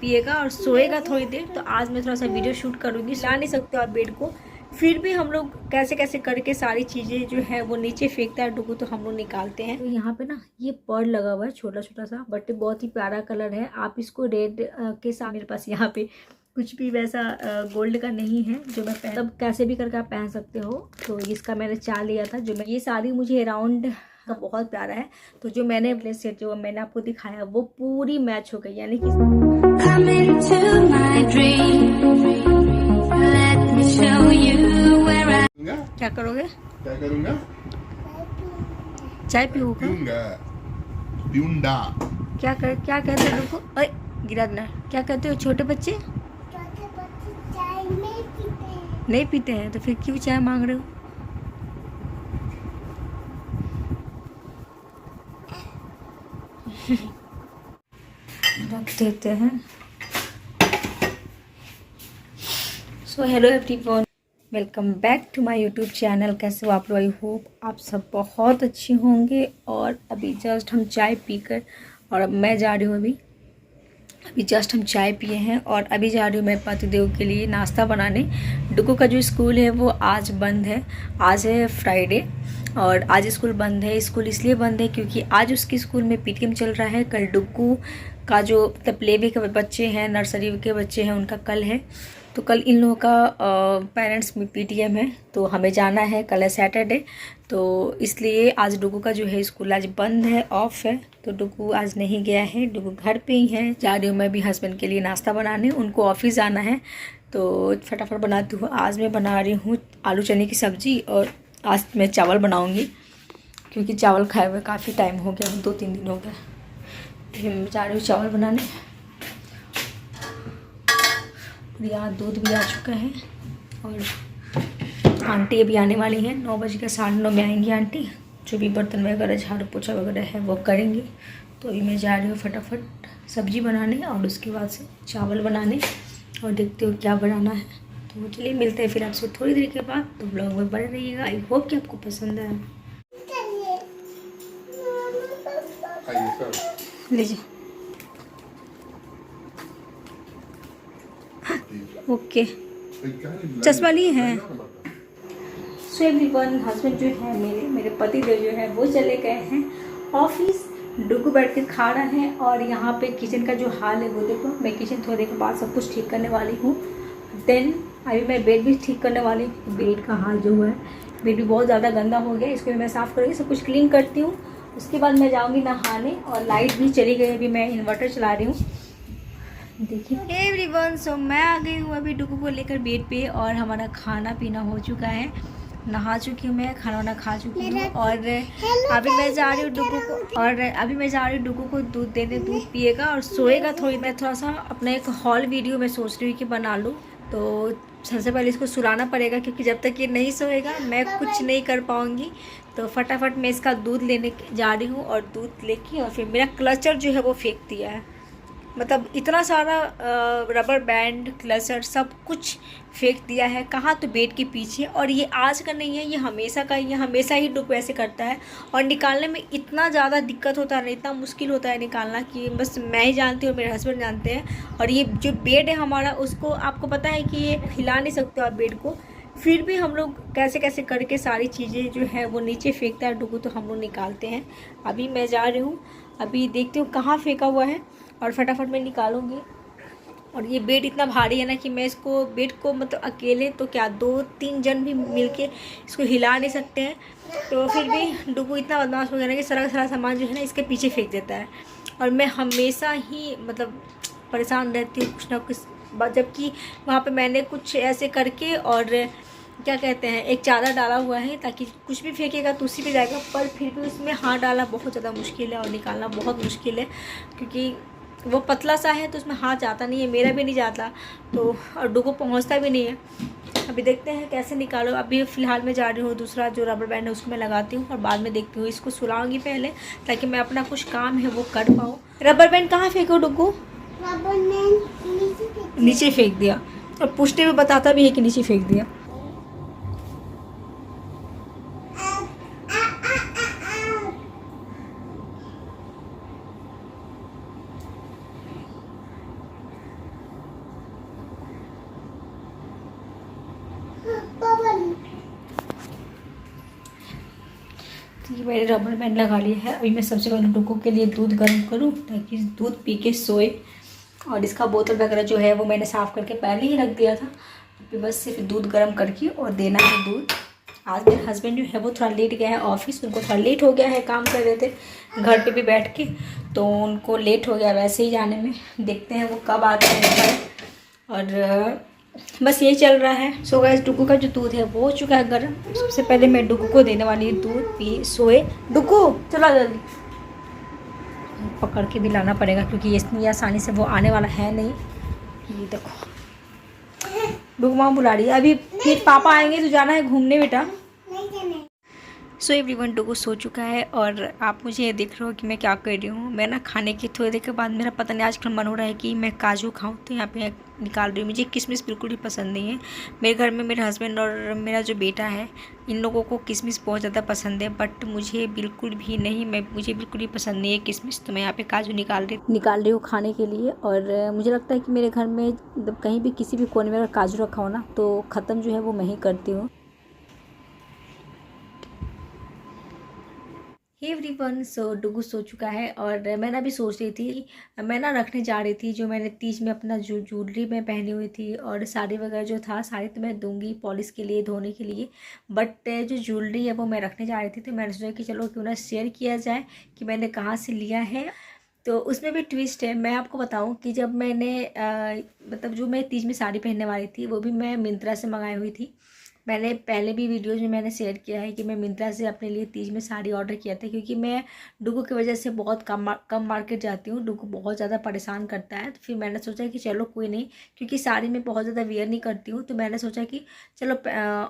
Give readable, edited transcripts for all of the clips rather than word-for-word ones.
पिएगा और सोएगा थोड़ी देर। तो आज मैं थोड़ा सा वीडियो शूट करूँगी। ला नहीं सकते आप बेड को, फिर भी हम लोग कैसे कैसे करके सारी चीज़ें जो है वो नीचे फेंकता है डुगू, तो हम लोग निकालते हैं। तो यहाँ पे ना ये पर्ल लगा हुआ है छोटा छोटा सा, बट बहुत ही प्यारा कलर है। आप इसको रेड के साथ, मेरे पास यहाँ पे कुछ भी वैसा गोल्ड का नहीं है जो मैं पहन, तब कैसे भी करके आप पहन सकते हो। तो इसका मैंने 4 लिया था। जो मैं ये साड़ी मुझे अराउंड का बहुत प्यारा है। तो जो मैंने अपने सेट जो मैंने आपको दिखाया वो पूरी मैच हो गई, यानी कि क्या करोगे? क्या करूंगा? चाय पीऊंगा। पीऊंगा। पीऊंगा। क्या कहते हो रुको, अरे गिरा देना। क्या कहते हो छोटे बच्चे? चाय नहीं पीते। नहीं पीते हैं तो फिर क्यों चाय मांग रहे हो? रख देते हैं। So hello everyone, welcome back to my YouTube channel. कैसे हो आप लोग? आई होप आप सब बहुत अच्छे होंगे। और अभी जस्ट हम चाय पीकर, और अब मैं जा रही हूँ अभी जस्ट हम चाय पिए हैं और अभी जा रही हूँ मैं पतिदेव के लिए नाश्ता बनाने। डुगू का जो स्कूल है वो आज बंद है। आज है फ्राइडे और आज स्कूल बंद है। स्कूल इसलिए बंद है क्योंकि आज उसके स्कूल में पीटीएम चल रहा है। कल डुगू का जो प्ले वे के बच्चे हैं, नर्सरी के बच्चे हैं, उनका कल है। तो कल इन लोगों का पेरेंट्स में पीटीएम है, तो हमें जाना है। कल है सैटरडे, तो इसलिए आज डुगू का जो है स्कूल आज बंद है, ऑफ है। तो डुगू आज नहीं गया है, डुगू घर पे ही है। जा रही हूँ मैं भी हस्बैंड के लिए नाश्ता बनाने, उनको ऑफिस जाना है। तो फटाफट बनाती हूँ। आज मैं बना रही हूँ आलू चने की सब्ज़ी और आज मैं चावल बनाऊँगी क्योंकि चावल खाए हुए काफ़ी टाइम हो गया, 2-3 दिन हो गए। फिर मैं जा रही हूँ चावल बनाने। यहाँ दूध भी आ चुका है और आंटी अभी आने वाली हैं। 9 बजे के 9:30 में आएंगी आंटी। जो भी बर्तन वगैरह झाड़ू पोछा वगैरह है वो करेंगी। तो अभी मैं जा रही हूँ फटाफट सब्ज़ी बनाने और उसके बाद से चावल बनाने, और देखते हो क्या बनाना है। तो चलिए मिलते हैं फिर आपसे थोड़ी देर के बाद। तो ब्लॉग में बने रहिएगा। आई होप कि आपको पसंद आए। लीजिए। ओके, चश्मा लिए हैं। सो एवरीवन, हस्बैंड जो है मेरे पति देव जो है वो चले गए हैं ऑफिस। डुगू बैठ के खा रहा है और यहाँ पे किचन का जो हाल है वो देखो। मैं किचन थोड़ी देर के बाद सब कुछ ठीक करने वाली हूँ। देन अभी मैं बेड भी ठीक करने वाली हूँ। बेड का हाल जो है, बेड भी बहुत ज़्यादा गंदा हो गया, इसको भी मैं साफ़ करूँगी, सब कुछ क्लीन करती हूँ। उसके बाद मैं जाऊँगी नहाने। और लाइट भी चली गई, अभी मैं इन्वर्टर चला रही हूँ। देखिए एवरीवन, सो मैं आ गई हूँ अभी डुगू को लेकर बेड पे और हमारा खाना पीना हो चुका है। नहा चुकी हूँ मैं, खाना वाना खा चुकी हूँ। और अभी मैं जा रही हूँ डुगू को दूध देने। दूध पिएगा और सोएगा थोड़ी। मैं थोड़ा सा अपना एक हॉल वीडियो मैं सोच रही हूँ कि बना लूँ। तो सबसे पहले इसको सुलाना पड़ेगा क्योंकि जब तक ये नहीं सोएगा मैं कुछ नहीं कर पाऊँगी। तो फटाफट मैं इसका दूध लेने जा रही हूँ और दूध लेके, और फिर मेरा क्लचर जो है वो फेंक दिया है। मतलब इतना सारा रबर बैंड, क्लचर सब कुछ फेंक दिया है। कहाँ? तो बेड के पीछे। और ये आज का नहीं है, ये हमेशा का ही है। हमेशा ही डुगू ऐसे करता है और निकालने में इतना ज़्यादा दिक्कत होता है, इतना मुश्किल होता है निकालना कि बस मैं ही जानती हूँ, मेरे हस्बैंड जानते हैं। और ये जो बेड है हमारा, उसको आपको पता है कि ये हिला नहीं सकते आप बेड को, फिर भी हम लोग कैसे कैसे करके सारी चीज़ें जो है वो नीचे फेंकता है डुगू, तो हम लोग निकालते हैं। अभी मैं जा रही हूँ, अभी देखती हूँ कहाँ फेंका हुआ है और फटाफट मैं निकालूंगी। और ये बेड इतना भारी है ना कि मैं इसको बेड को मतलब अकेले तो क्या 2-3 जन भी मिलके इसको हिला नहीं सकते हैं। तो फिर भी डुगू इतना बदमाश हो गया ना कि सारा सामान जो है ना इसके पीछे फेंक देता है। और मैं हमेशा ही मतलब परेशान रहती हूँ कुछ ना कुछ। जबकि वहाँ पे मैंने कुछ ऐसे करके और क्या कहते हैं एक चादर डाला हुआ है ताकि कुछ भी फेंकेगा तो उसी पे जाएगा, पर फिर भी उसमें हाथ डालना बहुत ज़्यादा मुश्किल है और निकालना बहुत मुश्किल है क्योंकि वो पतला सा है तो उसमें हाथ जाता नहीं है, मेरा भी नहीं जाता। तो और डुगू पहुंचता भी नहीं है। अभी देखते हैं कैसे निकालो। अभी फ़िलहाल मैं जा रही हूँ, दूसरा जो रबर बैंड है उसको मैं लगाती हूँ और बाद में देखती हूँ। इसको सुलाऊंगी पहले ताकि मैं अपना कुछ काम है वो कर पाऊँ। रबर बैंड कहाँ फेंको डुगू? रबर बैंड नीचे फेंक दिया, और पूछते हुए बताता भी है कि नीचे फेंक दिया। कि मैंने रबर बैंड लगा लिया है। अभी मैं सबसे पहले डुगू के लिए दूध गर्म करूँ ताकि दूध पी के सोए। और इसका बोतल वगैरह जो है वो मैंने साफ़ करके पहले ही रख दिया था। अभी बस सिर्फ दूध गर्म करके और देना है दूध। आज मेरे हस्बैंड जो है वो थोड़ा लेट गया है ऑफिस, उनको थोड़ा लेट हो गया है, काम कर रहे थे घर पे भी बैठ के, तो उनको लेट हो गया वैसे ही जाने में। देखते हैं वो कब आते हैं घर। और बस यही चल रहा है। सो गाइस डुगू का जो दूध है वो हो चुका है गर्म। सबसे पहले मैं डुगू को देने वाली हूँ दूध, पी सोए। डुगू चला जल्दी, पकड़ के दिलाना पड़ेगा क्योंकि इतनी आसानी से वो आने वाला है नहीं। ये देखो डुगू माँ बुला रही है, अभी फिर पापा आएंगे तो जाना है घूमने बेटा। सो एवरीवन डुगू सो चुका है और आप मुझे ये देख रहे हो कि मैं क्या कर रही हूँ। मैं ना खाने की थोड़ी देर के बाद मेरा पता नहीं आजकल मन हो रहा है कि मैं काजू खाऊं, तो यहाँ पे निकाल रही हूँ। मुझे किशमिश बिल्कुल भी पसंद नहीं है। मेरे घर में मेरे हस्बैंड और मेरा जो बेटा है इन लोगों को किशमिश बहुत ज़्यादा पसंद है, बट मुझे बिल्कुल भी नहीं, मुझे बिल्कुल भी पसंद नहीं है किशमिश। तो मैं यहाँ पे काजू निकाल रही हूँ खाने के लिए। और मुझे लगता है कि मेरे घर में कहीं भी किसी भी कोने में अगर काजू रखा हो ना तो ख़त्म जो है वो मैं ही करती हूँ। हे एवरीवन, सो डुगू सो चुका है और मैं ना भी सोच रही थी, मैं ना रखने जा रही थी जो मैंने तीज में अपना जो ज्वेलरी मैं पहनी हुई थी और साड़ी वगैरह जो था, साड़ी तो मैं दूंगी पॉलिश के लिए, धोने के लिए, बट जो ज्वेलरी है वो मैं रखने जा रही थी। तो मैंने सोचा कि चलो क्यों ना शेयर किया जाए कि मैंने कहाँ से लिया है। तो उसमें भी ट्विस्ट है। मैं आपको बताऊं कि जब मैंने मतलब जो मैं तीज में साड़ी पहनने वाली थी वो भी मैं मिंत्रा से मंगाई हुई थी। मैंने पहले भी वीडियोज़ में मैंने शेयर किया है कि मैं मिंत्रा से अपने लिए तीज में साड़ी ऑर्डर किया था, क्योंकि मैं डुगू की वजह से बहुत कम मार्केट जाती हूँ। डुगू बहुत ज़्यादा परेशान करता है। तो फिर मैंने सोचा कि चलो कोई नहीं, क्योंकि साड़ी मैं बहुत ज़्यादा वेयर नहीं करती हूँ, तो मैंने सोचा कि चलो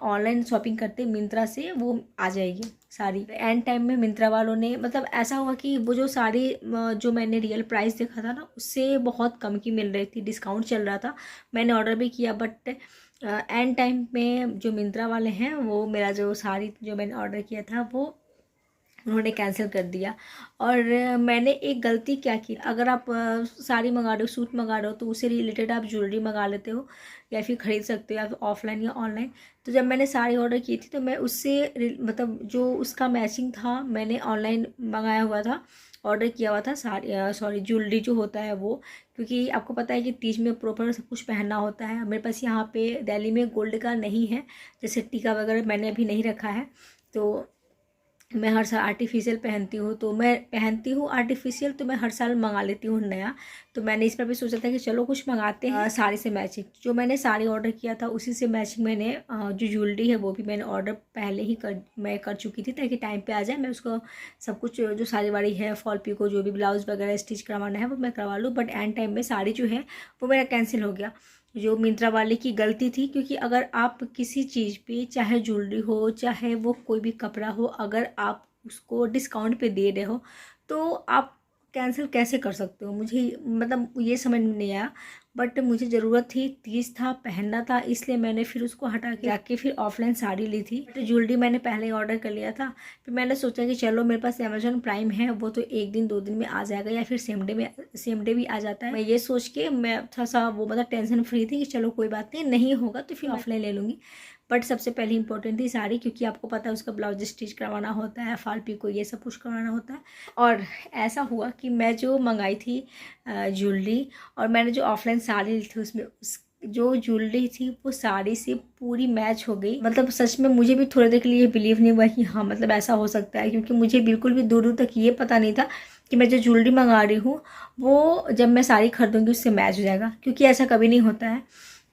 ऑनलाइन शॉपिंग करते, मिंत्रा से वो आ जाएगी साड़ी। एंड टाइम में मिंत्रा वालों ने, मतलब ऐसा हुआ कि वो जो साड़ी जो मैंने रियल प्राइस देखा था ना उससे बहुत कम की मिल रही थी, डिस्काउंट चल रहा था। मैंने ऑर्डर भी किया, बट एंड टाइम में जो मिंत्रा वाले हैं वो मेरा जो साड़ी जो मैंने ऑर्डर किया था वो उन्होंने कैंसिल कर दिया। और मैंने एक गलती क्या की, अगर आप साड़ी मंगा रहे हो, सूट मंगा रहे हो, तो उससे रिलेटेड आप ज्वेलरी मंगा लेते हो या फिर ख़रीद सकते हो, या फिर ऑफलाइन या ऑनलाइन। तो जब मैंने साड़ी ऑर्डर की थी तो मैं उससे मतलब जो उसका मैचिंग था मैंने ऑनलाइन मंगाया हुआ था, ऑर्डर किया हुआ था साड़ी ज्वेलरी जो होता है वो, क्योंकि आपको पता है कि तीज में प्रॉपर सब कुछ पहनना होता है। मेरे पास यहाँ पे दिल्ली में गोल्ड का नहीं है, जैसे टीका वगैरह मैंने अभी नहीं रखा है, तो मैं हर साल आर्टिफिशियल पहनती हूँ। तो मैं पहनती हूँ आर्टिफिशियल, तो मैं हर साल मंगा लेती हूँ नया। तो मैंने इस पर भी सोचा था कि चलो कुछ मंगाते हैं साड़ी से मैचिंग। जो मैंने साड़ी ऑर्डर किया था उसी से मैचिंग मैंने जो ज्वेलरी है वो भी मैंने ऑर्डर पहले ही कर चुकी थी, ताकि टाइम पे आ जाए, मैं उसको सब कुछ जो साड़ी वाड़ी है, फॉल पिको, जो भी ब्लाउज़ वगैरह स्टिच करवाना है वो मैं करवा लूँ। बट एंड टाइम में साड़ी जो है वो मेरा कैंसिल हो गया, जो मिंत्रा वाले की गलती थी। क्योंकि अगर आप किसी चीज़ पे, चाहे ज्वेलरी हो चाहे वो कोई भी कपड़ा हो, अगर आप उसको डिस्काउंट पे दे रहे हो तो आप कैंसिल कैसे कर सकते हो? मुझे मतलब ये समझ में नहीं आया, बट मुझे ज़रूरत थी, तीज था, पहनना था, इसलिए मैंने फिर उसको हटा के जाके फिर ऑफलाइन साड़ी ली थी। तो ज्वेलरी मैंने पहले ही ऑर्डर कर लिया था। फिर मैंने सोचा कि चलो मेरे पास अमेजॉन प्राइम है, वो तो 1 दिन 2 दिन में आ जाएगा, या फिर सेम डे भी आ जाता है। मैं ये सोच के मैं थोड़ा सा वो मतलब टेंशन फ्री थी कि चलो कोई बात नहीं होगा तो फिर ऑफलाइन ले लूँगी। बट सबसे पहले इंपॉर्टेंट थी साड़ी, क्योंकि आपको पता है उसका ब्लाउज स्टिच करवाना होता है, फाल पिको, ये सब कुछ करवाना होता है। और ऐसा हुआ कि मैं जो मंगाई थी ज्वेलरी और मैंने जो ऑफलाइन साड़ी ली थी उसमें जो ज्वेलरी थी वो साड़ी से पूरी मैच हो गई। मतलब सच में मुझे भी थोड़ी देर के लिए बिलीव नहीं हुआ कि हाँ मतलब ऐसा हो सकता है, क्योंकि मुझे बिल्कुल भी दूर दूर तक ये पता नहीं था कि मैं जो ज्वेलरी मंगा रही हूँ वो जब मैं साड़ी खरीदूँगी उससे मैच हो जाएगा, क्योंकि ऐसा कभी नहीं होता है।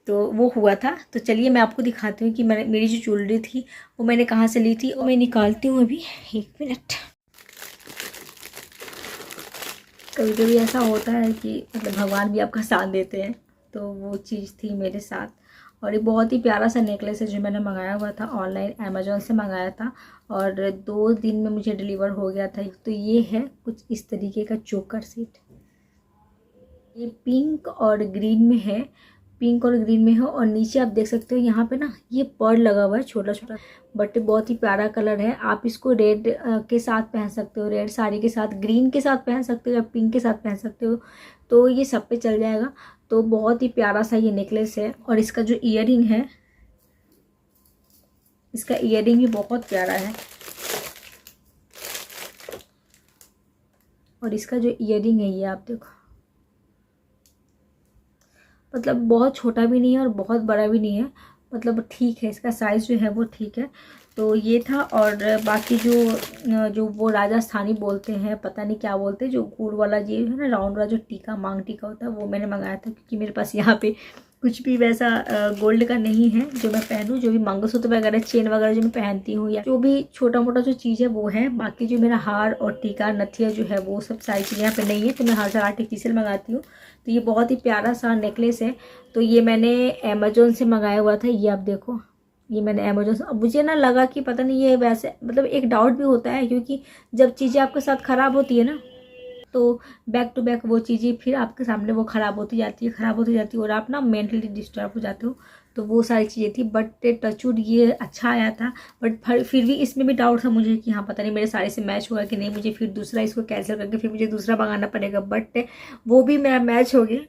तो वो हुआ था। तो चलिए मैं आपको दिखाती हूँ कि मेरी जो ज्वेलरी थी वो मैंने कहाँ से ली थी। वो मैं निकालती हूँ अभी, 1 मिनट। कभी कभी ऐसा होता है कि मतलब भगवान भी आपका साथ देते हैं, तो वो चीज़ थी मेरे साथ। और ये बहुत ही प्यारा सा नेकलेस है जो मैंने मंगाया हुआ था ऑनलाइन, अमेजोन से मंगाया था, और 2 दिन में मुझे डिलीवर हो गया था। तो ये है कुछ इस तरीके का चोकर सेट, ये पिंक और ग्रीन में है, पिंक और ग्रीन में है। और नीचे आप देख सकते हो यहाँ पे ना ये पर्ल लगा हुआ है छोटा छोटा, बट बहुत ही प्यारा कलर है। आप इसको रेड के साथ पहन सकते हो, रेड साड़ी के साथ, ग्रीन के साथ पहन सकते हो, या पिंक के साथ पहन सकते हो, तो ये सब पे चल जाएगा। तो बहुत ही प्यारा सा ये नेकलेस है। और इसका जो ईयरिंग है, इसका ईयरिंग भी बहुत प्यारा है। और इसका जो ईयरिंग है ये आप देखो, मतलब बहुत छोटा भी नहीं है और बहुत बड़ा भी नहीं है, मतलब ठीक है, इसका साइज़ जो है वो ठीक है। तो ये था। और बाकी जो वो राजस्थानी बोलते हैं, पता नहीं क्या बोलते हैं, जो गुड़ वाला ये है ना, राउंड वाला जो टीका, मांग टीका होता है, वो मैंने मंगाया था क्योंकि मेरे पास यहाँ पे कुछ भी वैसा गोल्ड का नहीं है जो मैं पहनूं। जो भी मंगलसूत्र वगैरह, चेन वगैरह जो मैं पहनती हूँ या जो भी छोटा मोटा जो चीज़ है वो है। बाकी जो मेरा हार और टीका, नथिया जो है वो सब सारी चीज़ें यहाँ पे नहीं है, तो मैं हर साल आर्टिफिशियल मंगाती हूँ। तो ये बहुत ही प्यारा सा नेकलेस है, तो ये मैंने अमेजोन से मंगाया हुआ था। ये आप देखो, ये मैंने अमेजोन से। अब मुझे ना लगा कि पता नहीं ये वैसे, मतलब एक डाउट भी होता है क्योंकि जब चीज़ें आपके साथ ख़राब होती है ना, तो बैक टू बैक वो चीज़ें फिर आपके सामने वो ख़राब होती जाती है और आप ना मेंटली डिस्टर्ब हो जाते हो। तो वो सारी चीज़ें थी, बट टचवुड ये अच्छा आया था। बट फिर भी इसमें भी डाउट था मुझे कि हाँ पता नहीं मेरे साड़ी से मैच होगा कि नहीं, मुझे फिर दूसरा इसको कैंसिल करके फिर मुझे दूसरा मंगाना पड़ेगा। बट वो भी मेरा मैच हो गया।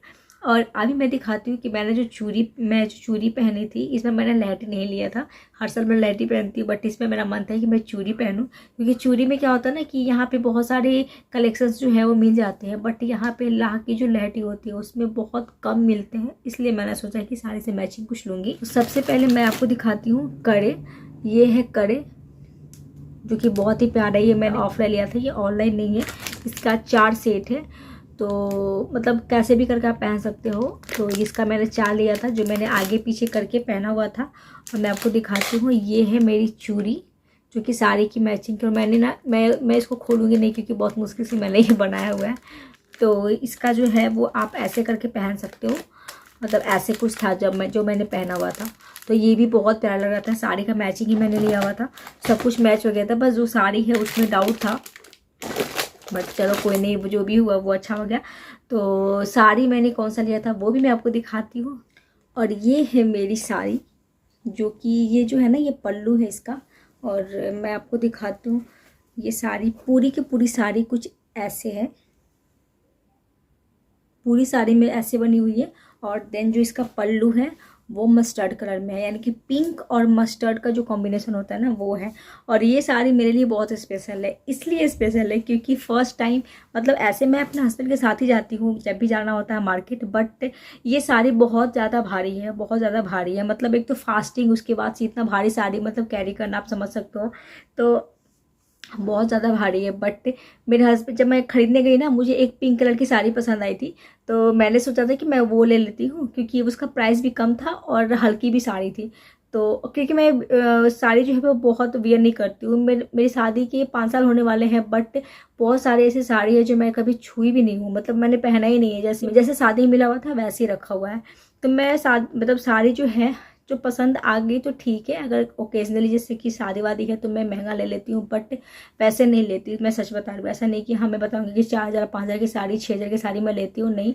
और अभी मैं दिखाती हूँ कि मैंने जो चूड़ी पहनी थी, इसमें मैंने लहठी नहीं लिया था। हर साल मैं लहठी पहनती हूँ, बट इसमें मेरा मन था कि मैं चूड़ी पहनूँ, क्योंकि चूड़ी में क्या होता है ना कि यहाँ पे बहुत सारे कलेक्शंस जो है वो मिल जाते हैं, बट यहाँ पे लाह की जो लहठी होती है उसमें बहुत कम मिलते हैं। इसलिए मैंने सोचा कि साड़ी से मैचिंग कुछ लूँगी। तो सबसे पहले मैं आपको दिखाती हूँ कड़े। ये है कड़े, जो कि बहुत ही प्यारा है। ये मैंने ऑफलाइन लिया था, ये ऑनलाइन नहीं है। इसका 4 सेट है, तो मतलब कैसे भी करके आप पहन सकते हो। तो इसका मैंने 4 लिया था, जो मैंने आगे पीछे करके पहना हुआ था। और मैं आपको दिखाती हूँ, ये है मेरी चूड़ी, जो कि साड़ी की मैचिंग की। और मैंने ना मैं इसको खोलूँगी नहीं क्योंकि बहुत मुश्किल से मैंने ये बनाया हुआ है। तो इसका जो है वो आप ऐसे करके पहन सकते हो, मतलब ऐसे कुछ था जो मैंने पहना हुआ था। तो ये भी बहुत प्यारा लग रहा था। साड़ी का मैचिंग ही मैंने लिया हुआ था, सब कुछ मैच हो गया था। बस जो साड़ी है उसमें डाउट था, बट चलो कोई नहीं, जो भी हुआ वो अच्छा हो गया। तो साड़ी मैंने कौन सा लिया था वो भी मैं आपको दिखाती हूँ। और ये है मेरी साड़ी, जो कि ये जो है ना, ये पल्लू है इसका। और मैं आपको दिखाती हूँ, ये साड़ी पूरी की पूरी साड़ी कुछ ऐसे है, पूरी साड़ी में ऐसे बनी हुई है। और देन जो इसका पल्लू है वो मस्टर्ड कलर में है, यानी कि पिंक और मस्टर्ड का जो कॉम्बिनेशन होता है ना वो है। और ये साड़ी मेरे लिए बहुत स्पेशल है, इसलिए स्पेशल है क्योंकि फर्स्ट टाइम, मतलब ऐसे मैं अपने हस्बैंड के साथ ही जाती हूँ जब भी जाना होता है मार्केट, बट ये साड़ी बहुत ज़्यादा भारी है, बहुत ज़्यादा भारी है। मतलब एक तो फास्टिंग, उसके बाद से इतना भारी साड़ी मतलब कैरी करना, आप समझ सकते हो, तो बहुत ज़्यादा भारी है। बट मेरे हस्बैंड, जब मैं खरीदने गई ना, मुझे एक पिंक कलर की साड़ी पसंद आई थी, तो मैंने सोचा था कि मैं वो ले लेती हूँ क्योंकि उसका प्राइस भी कम था और हल्की भी साड़ी थी। तो क्योंकि मैं साड़ी जो है वो बहुत वियर नहीं करती हूँ। मेरी शादी के 5 साल होने वाले हैं, बट बहुत सारे ऐसे साड़ी है जो मैं कभी छुई भी नहीं हूँ, मतलब मैंने पहना ही नहीं है। जैसे शादी में मिला हुआ था वैसे ही रखा हुआ है। तो मैं मतलब साड़ी जो है जो पसंद आ गई तो ठीक है, अगर ओकेजनली जैसे कि शादी वादी है तो मैं महंगा ले लेती हूँ, बट पैसे नहीं लेती। मैं सच बता रही हूँ, ऐसा नहीं कि हाँ मैं बताऊँगी कि 4000 5000 की साड़ी, 6000 की साड़ी मैं लेती हूँ, नहीं।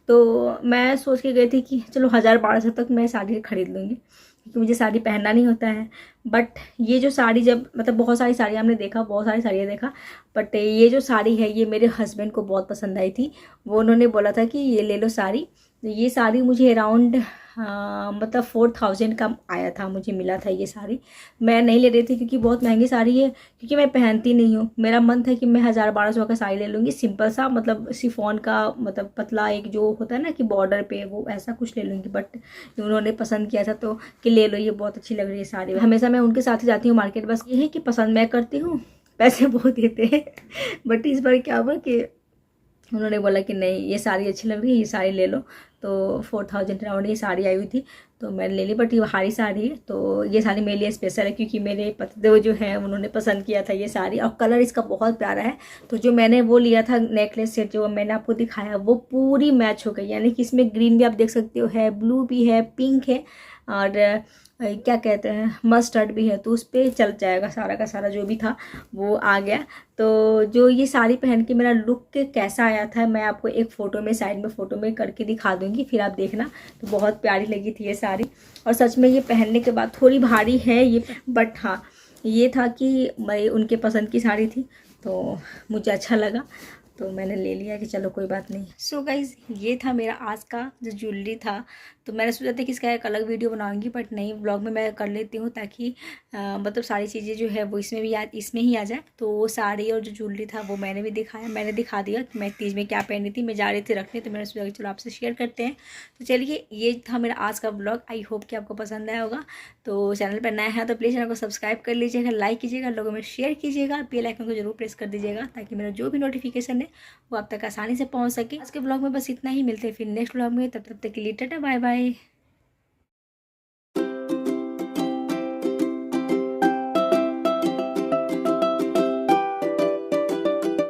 तो मैं सोच के गई थी कि चलो 1000-1200 तक मैं साड़ी खरीद लूँगी, क्योंकि मुझे साड़ी पहनना नहीं होता है। बट ये जो साड़ी, जब मतलब बहुत सारी साड़ियाँ हमने देखा, बहुत सारी साड़ियाँ देखा, बट ये जो साड़ी है ये मेरे हस्बैंड को बहुत पसंद आई थी। वो उन्होंने बोला था कि ये ले लो साड़ी। तो ये साड़ी मुझे अराउंड मतलब 4000 का आया था, मुझे मिला था ये साड़ी। मैं नहीं ले रही थी क्योंकि बहुत महंगी साड़ी है, क्योंकि मैं पहनती नहीं हूँ। मेरा मन था कि मैं 1000-1200 का साड़ी ले लूँगी, सिंपल सा, मतलब शिफॉन का, मतलब पतला एक जो होता है ना कि बॉर्डर पे, वो ऐसा कुछ ले लूँगी। बट उन्होंने पसंद किया था तो कि ले लो, ये बहुत अच्छी लग रही है साड़ी। हमेशा मैं उनके साथ ही जाती हूँ मार्केट, बस ये है कि पसंद मैं करती हूँ, पैसे वो देते हैं। बट इस बार क्या हुआ कि उन्होंने बोला कि नहीं ये साड़ी अच्छी लग रही है, ये साड़ी ले लो। तो 4000 अराउंड ये साड़ी आई हुई थी, तो मैंने ले ली। बट ये भारी साड़ी है, तो ये साड़ी मेरे लिए स्पेशल है क्योंकि मेरे पतिदेव जो है उन्होंने पसंद किया था ये साड़ी, और कलर इसका बहुत प्यारा है। तो जो मैंने वो लिया था नेकलेस सेट, जो मैंने आपको दिखाया, वो पूरी मैच हो गई। यानी कि इसमें ग्रीन भी आप देख सकते हो है, ब्लू भी है, पिंक है, और क्या कहते हैं मस्टर्ड भी है। तो उस पर चल जाएगा, सारा का सारा जो भी था वो आ गया। तो जो ये साड़ी पहन के मेरा लुक कैसा आया था, मैं आपको एक फ़ोटो में, साइड में फ़ोटो में करके दिखा दूँगी, फिर आप देखना। तो बहुत प्यारी लगी थी ये साड़ी, और सच में ये पहनने के बाद थोड़ी भारी है ये, बट हाँ ये था कि मैं उनके पसंद की साड़ी थी तो मुझे अच्छा लगा। तो मैंने ले लिया कि चलो कोई बात नहीं। सो गाइज ये था मेरा आज का जो ज्वेलरी था। तो मैंने सोचा था कि इसका एक अलग वीडियो बनाऊंगी, बट नहीं, व्लॉग में मैं कर लेती हूँ ताकि मतलब सारी चीज़ें जो है वो इसमें ही आ जाए। तो वो साड़ी और जो ज्वेलरी था वो मैंने भी दिखाया, मैंने दिखा दिया कि मैं तीज में क्या पहनी थी। मैं जा रही थी रखने, तो मैंने सोचा कि चलो आपसे शेयर करते हैं। तो चलिए ये था मेरा आज का ब्लॉग। आई होप कि आपको पसंद आया होगा। तो चैनल पर नया है तो प्लीज़ चैनल को सब्सक्राइब कर लीजिएगा, लाइक कीजिएगा, लोगों में शेयर कीजिएगा, बेल आइकन को जरूर प्रेस कर दीजिएगा ताकि मेरा जो भी नोटिफिकेशन है वो आप तक आसानी से पहुंच सके। आज के ब्लॉग में बस इतना ही, मिलते हैं फिर नेक्स्ट ब्लॉग में। तब तक के लिए टाटा बाय बाय।